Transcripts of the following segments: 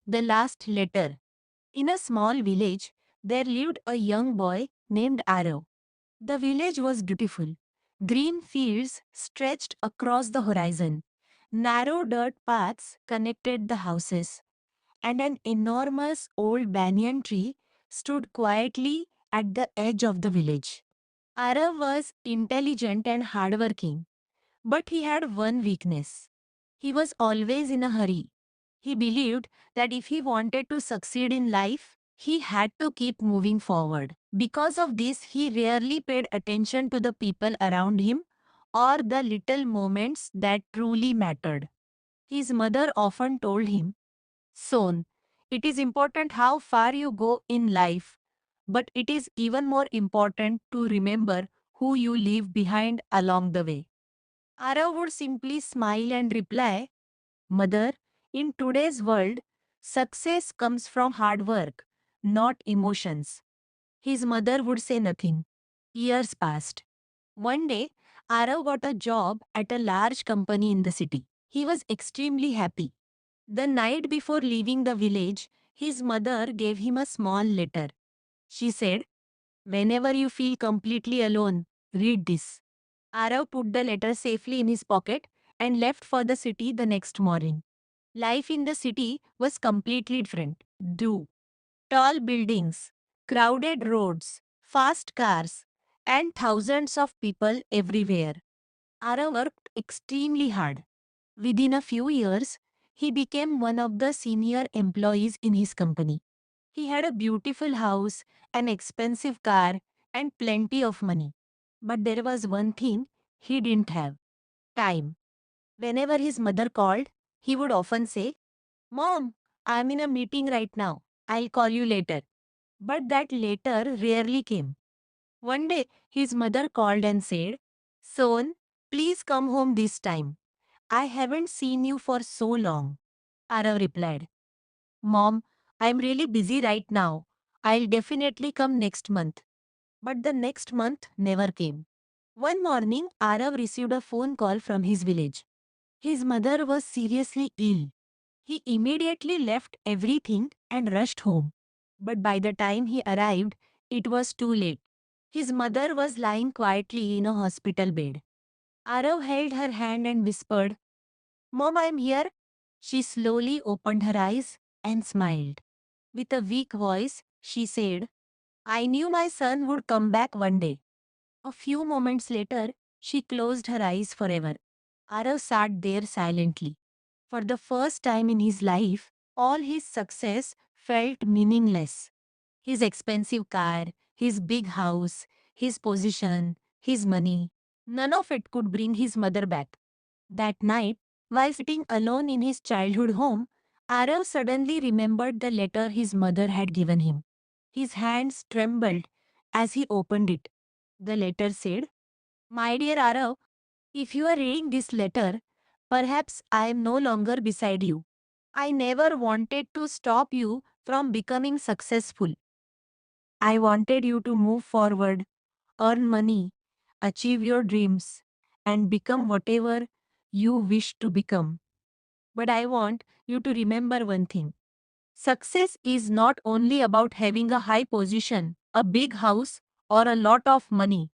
The Last Letter. In a small village, there lived a young boy named Arav. The village was beautiful. Green fields stretched across the horizon. Narrow dirt paths connected the houses, and an enormous old banyan tree stood quietly at the edge of the village. Arav was intelligent and hardworking, but he had one weakness. He was always in a hurry. He believed that if he wanted to succeed in life, he had to keep moving forward. Because of this, he rarely paid attention to the people around him or the little moments that truly mattered. His mother often told him, "Son, it is important how far you go in life, but it is even more important to remember who you leave behind along the way." Arav would simply smile and reply, "Mother, in today's world, success comes from hard work, not emotions." His mother would say nothing. Years passed. One day, Arav got a job at a large company in the city. He was extremely happy. The night before leaving the village, his mother gave him a small letter. She said, "Whenever you feel completely alone, read this." Arav put the letter safely in his pocket and left for the city the next morning. Life in the city was completely different. Do tall buildings, crowded roads, fast cars, and thousands of people everywhere. Arav worked extremely hard. Within a few years, he became one of the senior employees in his company. He had a beautiful house, an expensive car, and plenty of money. But there was one thing he didn't have: time. Whenever his mother called, he would often say, "Mom, I'm in a meeting right now. I'll call you later." But that later rarely came. One day, his mother called and said, "Son, please come home this time. I haven't seen you for so long." Arav replied, "Mom, I'm really busy right now. I'll definitely come next month." But the next month never came. One morning, Arav received a phone call from his village. His mother was seriously ill. He immediately left everything and rushed home. But by the time he arrived, it was too late. His mother was lying quietly in a hospital bed. Arav held her hand and whispered, "Mom, I'm here." She slowly opened her eyes and smiled. With a weak voice, she said, "I knew my son would come back one day." A few moments later, she closed her eyes forever. Arav sat there silently. For the first time in his life, all his success felt meaningless. His expensive car, his big house, his position, his money, none of it could bring his mother back. That night, while sitting alone in his childhood home, Arav suddenly remembered the letter his mother had given him. His hands trembled as he opened it. The letter said, "My dear Arav, if you are reading this letter, perhaps I am no longer beside you. I never wanted to stop you from becoming successful. I wanted you to move forward, earn money, achieve your dreams, and become whatever you wish to become. But I want you to remember one thing. Success is not only about having a high position, a big house, or a lot of money.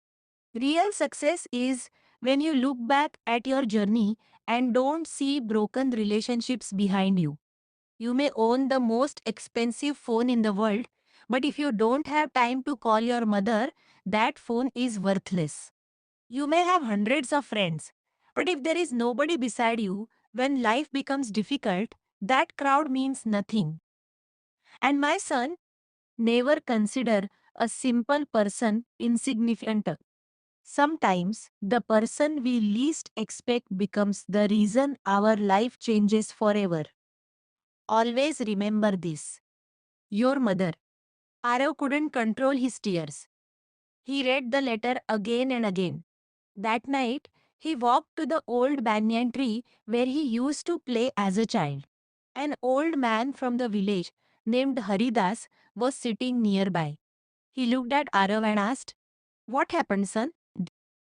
Real success is when you look back at your journey and don't see broken relationships behind you. You may own the most expensive phone in the world, but if you don't have time to call your mother, that phone is worthless. You may have hundreds of friends, but if there is nobody beside you when life becomes difficult, that crowd means nothing. And my son, never consider a simple person insignificant. Sometimes the person we least expect becomes the reason our life changes forever. Always remember this. Your mother. Arav couldn't control his tears. He read the letter again and again. That night, he walked to the old banyan tree where he used to play as a child. An old man from the village named Haridas was sitting nearby. He looked at Arav and asked, "What happened, son?"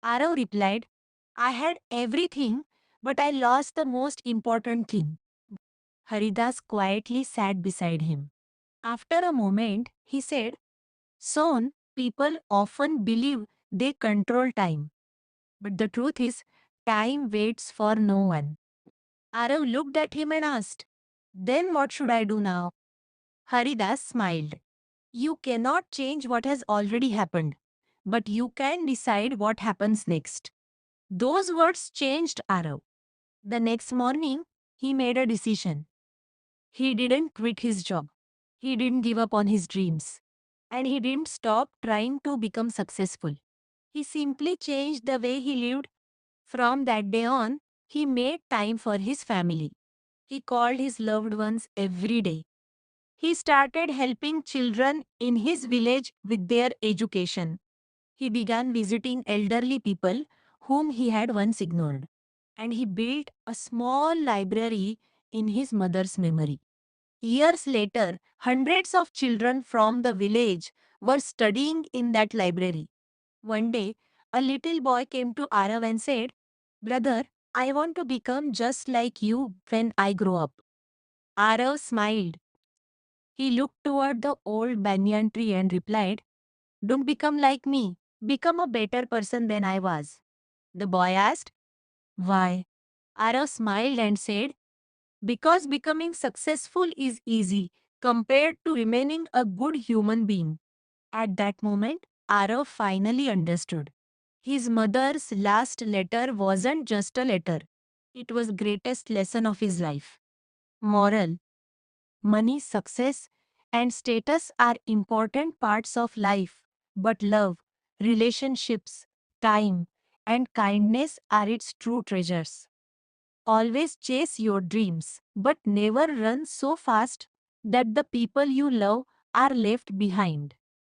Arav replied, "I had everything, but I lost the most important thing." Haridas quietly sat beside him. After a moment, he said, Son, people often believe they control time. But the truth is, time waits for no one. Arav looked at him and asked, Then what should I do now? Haridas smiled. You cannot change what has already happened, but you can decide what happens next. Those words changed Arav. The next morning, he made a decision. He didn't quit his job. He didn't give up on his dreams. And he didn't stop trying to become successful. He simply changed the way he lived. From that day on, he made time for his family. He called his loved ones every day. He started helping children in his village with their education. He began visiting elderly people whom he had once ignored. And he built a small library in his mother's memory. Years later, hundreds of children from the village were studying in that library. One day, a little boy came to Arav and said, Brother, I want to become just like you when I grow up. Arav smiled. He looked toward the old banyan tree and replied, Don't become like me. Become a better person than I was. The boy asked, Why? Arav smiled and said, Because becoming successful is easy compared to remaining a good human being. At that moment, Arav finally understood. His mother's last letter wasn't just a letter. It was greatest lesson of his life. Moral: money, success, and status are important parts of life, but love, relationships, time, and kindness are its true treasures. Always chase your dreams, but never run so fast that the people you love are left behind.